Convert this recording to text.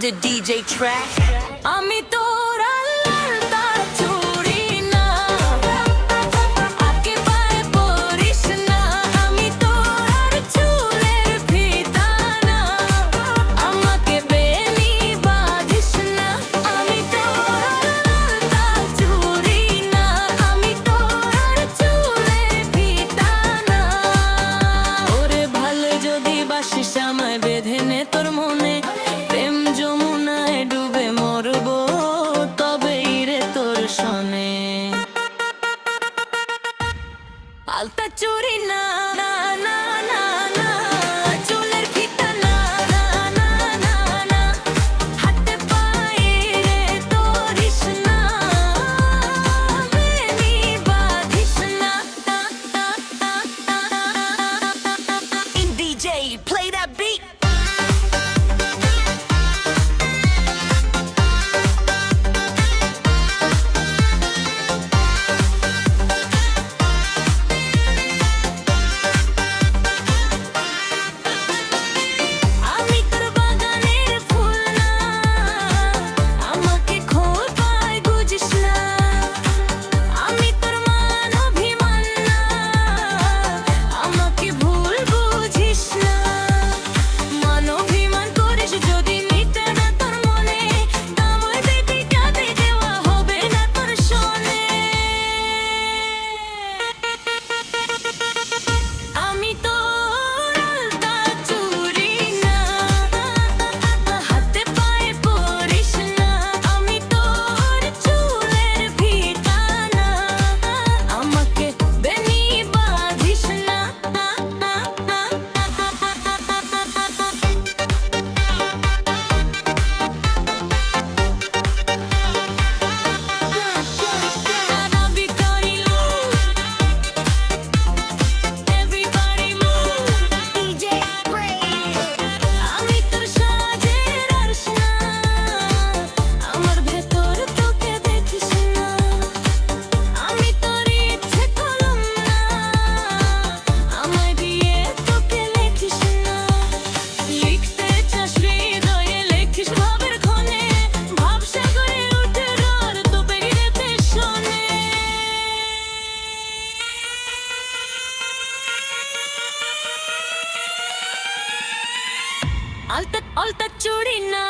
the DJ track. আমি তোর আল্লাহর তার চুরি না, আকে পায়ে পড়িস না। আমি তোর চুলের ফিতা না, আমাকে বেনি বাঁধিস না। আমি তোর আল্লাহর তার চুরি না, আমি তোর চুলের ফিতা না। ওরে ভালো যদি বাসিস আমায় বেঁধে নে তোর মনে, প্রেম যমুনায় ডুবে মরবো তবেই রে তোর সনে। আলতা চুরি না, না না না না, চুলের ফিতা না, না না না না, হাতে পায়ে রে তোরিস না, বেনি বাঁধিস না। In DJ, play that beat. আমি তোর বাগানের ফুল না, আমাকে খোঁপায় গুজিস না। আমি তোর মান অভিমান না, আমাকে ভুল বুঝিস না। মান অভিমান করিস যদি নিতে না তোর মনে, আমার বেটিটাতে দেওয়া হবে না তোর শোনে। আমি তোর আলতা চুরি না, হাতে পায়ে পড়িস না। আমি তোর চুলের ফিতা না, আমাকে বেনি বাঁধিস না। Everybody move, DJ Break. আমি তোর সাজের আরশ না, আমার ভেতর তোকে দেখিস না। আমি তোর ইচ্ছে কলম না, আমায় দিয়ে তোকে লেখিস না। লিখতে চাস হৃদয়ে লেখিস ভাবের ক্ষণে, ভাবসাগরে উঠে রর তো বেরিয়েতে শোনে। আলতা চুরি না।